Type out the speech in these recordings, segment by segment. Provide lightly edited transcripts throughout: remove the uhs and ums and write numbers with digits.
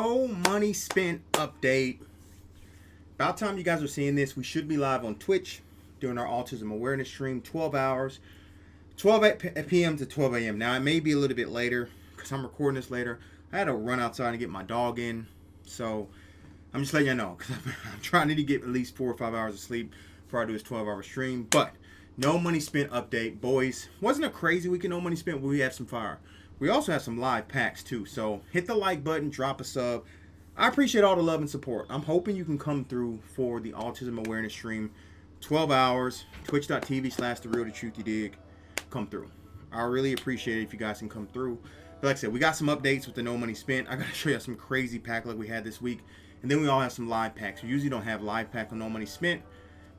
No money spent update. About time you guys are seeing this, we should be live on Twitch doing our autism awareness stream, 12 hours, 12 p.m. to 12 a.m. Now, it may be a little bit later because I'm recording this later. I had to run outside and get my dog in, so I'm just letting you know because I'm trying to get at least 4 or 5 hours of sleep before I do this 12-hour stream. But no money spent update, boys. Wasn't a crazy week of no money spent, but we have some fire. We also have some live packs too, so hit the like button, drop a sub. I appreciate all the love and support. I'm hoping you can come through for the autism awareness stream, 12 hours, twitch.tv/therealdatruthyadig. Come through. I really appreciate it if you guys can come through. But like I said, we got some updates with the no money spent. I gotta show you some crazy pack like we had this week, and then we all have some live packs. We usually don't have live pack on no money spent,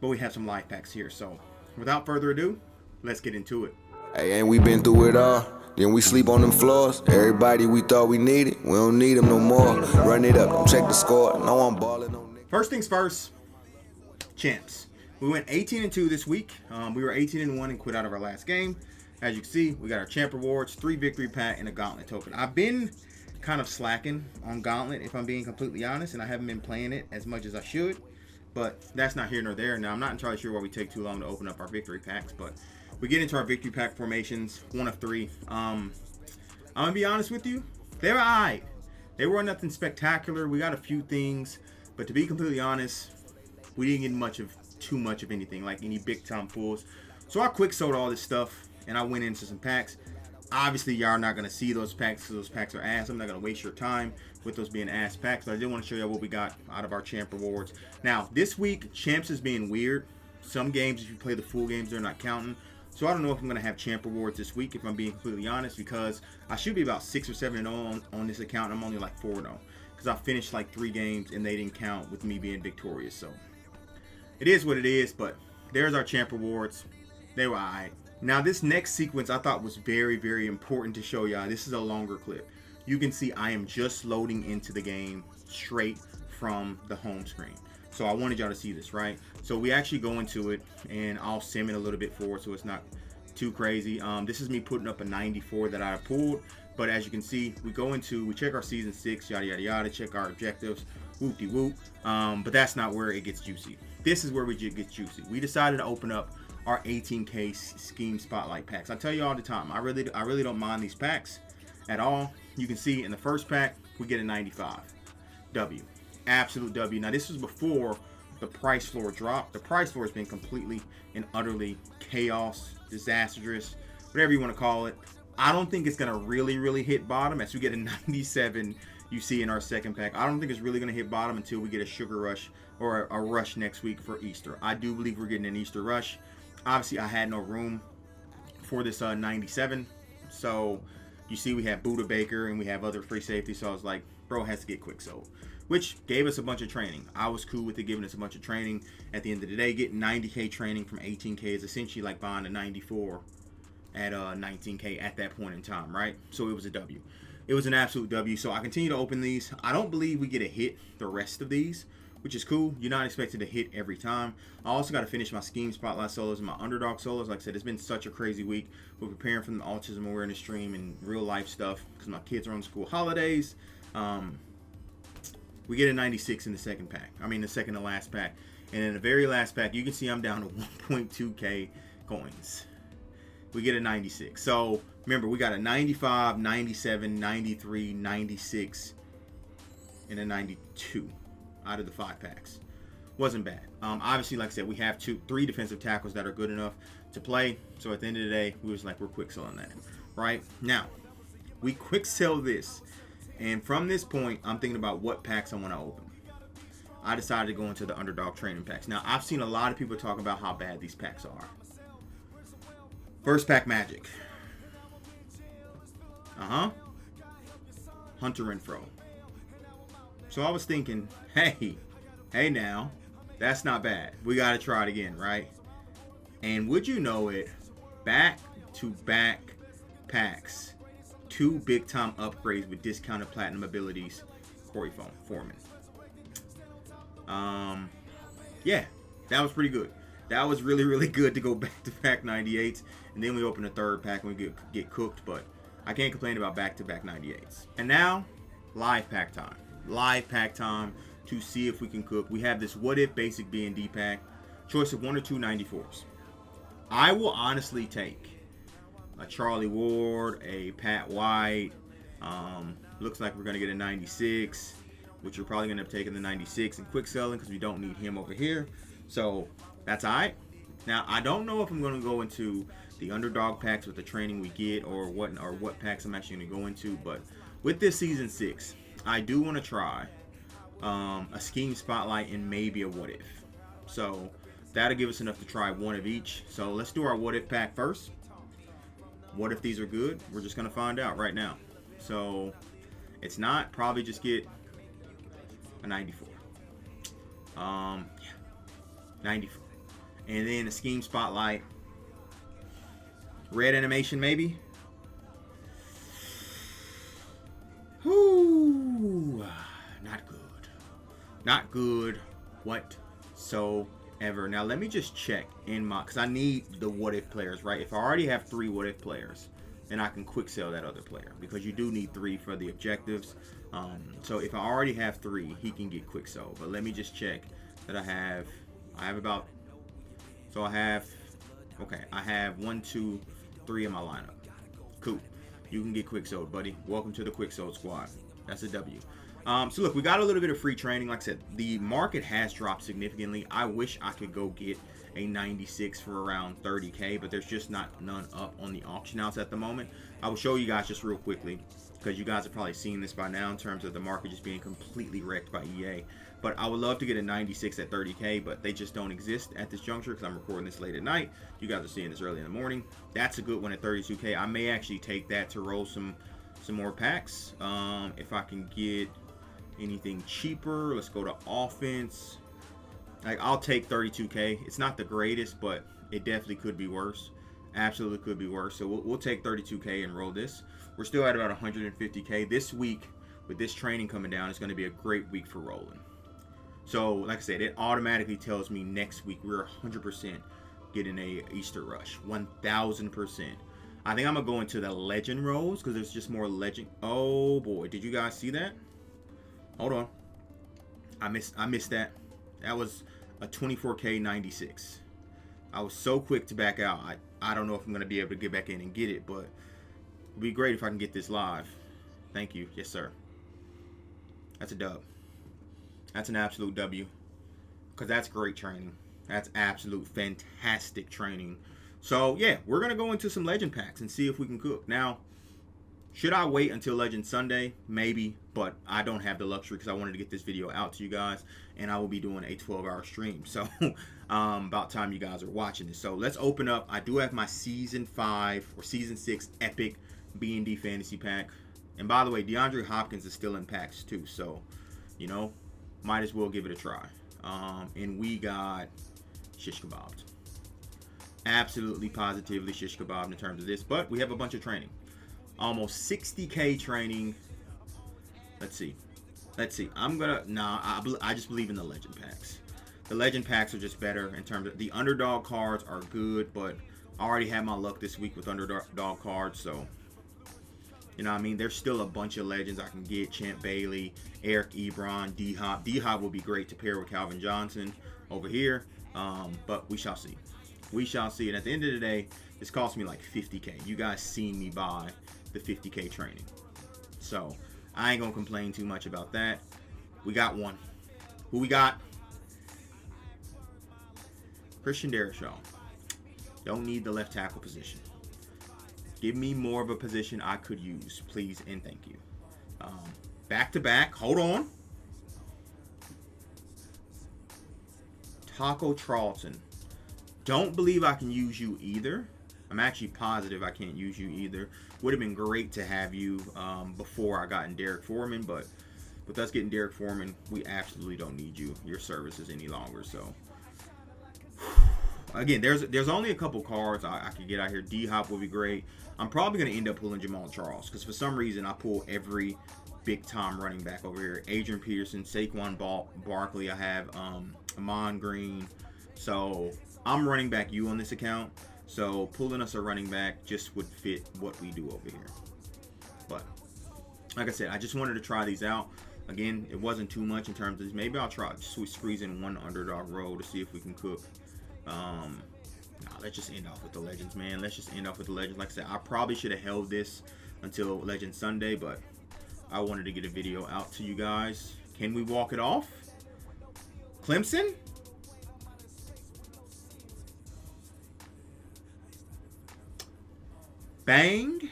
but we have some live packs here. So without further ado, let's get into it. Hey, ain't we been through it all? Then we sleep on them floors. Everybody we thought we needed, we don't need them no more. Run it up, don't check the score. No, I'm balling on niggas. First things first, champs. We went 18-2 this week. We were 18-1 and quit out of our last game. As you can see, we got our champ rewards, 3 victory pack, and a gauntlet token. I've been kind of slacking on gauntlet, if I'm being completely honest, and I haven't been playing it as much as I should. But that's not here nor there. Now, I'm not entirely sure why we take too long to open up our victory packs, but we get into our victory pack formations, 1 of 3. I'm gonna be honest with you, they were alright. They were nothing spectacular. We got a few things, but to be completely honest, we didn't get too much of anything, like any big time pulls. So I quick sold all this stuff and I went into some packs. Obviously, y'all are not gonna see those packs because those packs are ass. I'm not gonna waste your time with those being ass packs, but I did want to show you what we got out of our champ rewards. Now, this week, champs is being weird. Some games, if you play the full games, they're not counting. So I don't know if I'm going to have champ rewards this week, if I'm being completely honest, because I should be about 6 or 7-0 on this account. I'm only like 4-0 because I finished like 3 games and they didn't count with me being victorious. So it is what it is, but there's our champ rewards. They were alright. Now this next sequence I thought was very, very important to show y'all. This is a longer clip. You can see I am just loading into the game straight from the home screen. So I wanted y'all to see this, right? So we actually go into it, and I'll sim it a little bit forward so it's not too crazy. This is me putting up a 94 that I pulled, but as you can see, we check our season 6, yada yada yada, check our objectives, whoop-de-whoop. But that's not where it gets juicy. This is where we get juicy. We decided to open up our 18K scheme spotlight packs. I tell you all the time, I really don't mind these packs at all. You can see in the first pack we get a 95 W. Absolute W. Now this was before the price floor dropped. The price floor has been completely and utterly chaos, disastrous, whatever you want to call it. I don't think it's gonna really hit bottom as we get a 97 you see in our second pack. I don't think it's really gonna hit bottom until we get a sugar rush or a rush next week for Easter. I do believe we're getting an Easter rush. Obviously I had no room for this 97, so you see we have Buddha Baker and we have other free safety, so I was like, bro has to get quick sold, which gave us a bunch of training. I was cool with it giving us a bunch of training. At the end of the day, getting 90K training from 18K is essentially like buying a 94 at 19K at that point in time, right? So it was a W. It was an absolute W. So I continue to open these. I don't believe we get a hit the rest of these, which is cool. You're not expected to hit every time. I also got to finish my scheme spotlight solos and my underdog solos. Like I said, it's been such a crazy week. We're preparing for the autism awareness stream and real life stuff because my kids are on school holidays. We get a 96 in the second pack. I mean, the second to last pack. And in the very last pack, you can see I'm down to 1.2K coins. We get a 96. So remember, we got a 95, 97, 93, 96, and a 92 out of the 5 packs. Wasn't bad. Obviously, like I said, we have 3 defensive tackles that are good enough to play. So at the end of the day, we was like, we're quick selling that. Right? Now, we quick sell this. And from this point, I'm thinking about what packs I want to open. I decided to go into the Underdog training packs. Now, I've seen a lot of people talk about how bad these packs are. First pack Magic. Hunter Renfro. So I was thinking, hey now, that's not bad. We got to try it again, right? And would you know it, back-to-back packs. 2 big-time upgrades with discounted platinum abilities. Corey Foreman. Yeah, that was pretty good. That was really good to go back-to-back 98s. And then we open a third pack and we get cooked. But I can't complain about back-to-back 98s. And now, live pack time. live pack time to see if we can cook. We have this what if basic B&D pack. Choice of 1 or 2 94s. I will honestly take a Charlie Ward, a Pat White. Looks like we're going to get a 96, which you're probably going to end up taking the 96 and quick selling because we don't need him over here. So that's all right. Now, I don't know if I'm going to go into the Underdog packs with the training we get or what packs I'm actually going to go into. But with this Season 6, I do want to try a Scheme Spotlight and maybe a What If. So that'll give us enough to try one of each. So let's do our What If pack first. What if these are good? We're just going to find out right now. So it's not. Probably just get a 94. Yeah, 94. And then a Scheme Spotlight. Red animation maybe. Whoo, not good. Not good whatsoever. Now let me just check in my, because I need the what if players, right? If I already have 3 what if players, then I can quick sell that other player because you do need 3 for the objectives. So if I already have 3, he can get quick sold. But let me just check that I have about, so I have 1, 2, 3 in my lineup. Cool. You can get quick sold, buddy. Welcome to the quick sold squad. That's a W. So look, we got a little bit of free training. Like I said, the market has dropped significantly. I wish I could go get a 96 for around 30K, but there's just none up on the auction house at the moment. I will show you guys just real quickly because you guys have probably seen this by now in terms of the market just being completely wrecked by EA. But I would love to get a 96 at 30K, but they just don't exist at this juncture because I'm recording this late at night. You guys are seeing this early in the morning. That's a good one at 32K. I may actually take that to roll some more packs. If I can get anything cheaper, let's go to offense. Like, I'll take 32K. It's not the greatest, but it definitely could be worse. Absolutely could be worse. So we'll take 32K and roll this. We're still at about 150K. This week, with this training coming down, it's going to be a great week for rolling. So, like I said, it automatically tells me next week we're 100% getting a Easter rush. 1,000%. I think I'm going to go into the legend rolls because there's just more legend. Oh, boy. Did you guys see that? Hold on. I missed that. That was a 24K 96. I was so quick to back out. I don't know if I'm going to be able to get back in and get it, but it'd be great if I can get this live. Thank you. Yes, sir. That's a dub. That's an absolute W. Because that's great training. That's absolute fantastic training. So, yeah, we're going to go into some legend packs and see if we can cook. Now, should I wait until Legend Sunday? Maybe, but I don't have the luxury because I wanted to get this video out to you guys, and I will be doing a 12-hour stream. So, about time you guys are watching this. So, let's open up. I do have my Season 5 or Season 6 Epic B&D Fantasy Pack. And by the way, DeAndre Hopkins is still in packs too. So, you know, might as well give it a try. And we got shish kebabbed. Absolutely, positively shish kebabbed in terms of this. But we have a bunch of training. Almost 60K training. Let's see. I just believe in the legend packs. The legend packs are just better in terms of the underdog cards are good, but I already had my luck this week with underdog cards, so you know what I mean? There's still a bunch of legends I can get. Champ Bailey, Eric Ebron, D-Hop. D-Hop will be great to pair with Calvin Johnson over here, but we shall see. We shall see. And at the end of the day, this cost me like 50K. You guys seen me buy the 50K training. So, I ain't going to complain too much about that. We got one. Who we got? Christian Darrisaw. Don't need the left tackle position. Give me more of a position I could use, please and thank you. Back to back. Hold on. Taco Charlton. Don't believe I can use you either. I'm actually positive I can't use you either. Would have been great to have you before I got in Derek Foreman, but with us getting Derek Foreman, we absolutely don't need your services any longer. So again, there's only a couple cards I could get out here. D-Hop would be great. I'm probably going to end up pulling Jamal Charles because for some reason I pull every big-time running back over here. Adrian Peterson, Saquon Barkley. I have Amon Green. So I'm running back you on this account. So pulling us a running back just would fit what we do over here. But like I said, I just wanted to try these out. Again, it wasn't too much in terms of maybe I'll try to squeeze in one underdog roll to see if we can cook. Let's just end off with the legends, man. Let's just end off with the legends. Like I said, I probably should have held this until Legend Sunday, but I wanted to get a video out to you guys. Can we walk it off? Clemson? Bang,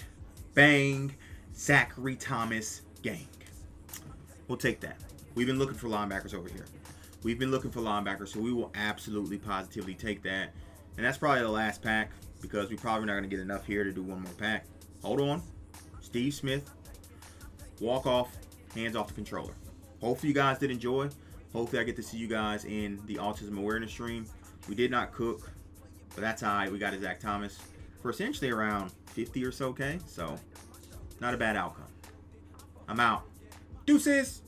bang, Zachary Thomas gang. We'll take that. We've been looking for linebackers over here. We've been looking for linebackers, so we will absolutely, positively take that. And that's probably the last pack because we're probably not going to get enough here to do one more pack. Hold on. Steve Smith. Walk off. Hands off the controller. Hopefully you guys did enjoy. Hopefully I get to see you guys in the autism awareness stream. We did not cook, but that's all right. We got a Zach Thomas for essentially around 50 or so K. So not a bad outcome. I'm out. Deuces.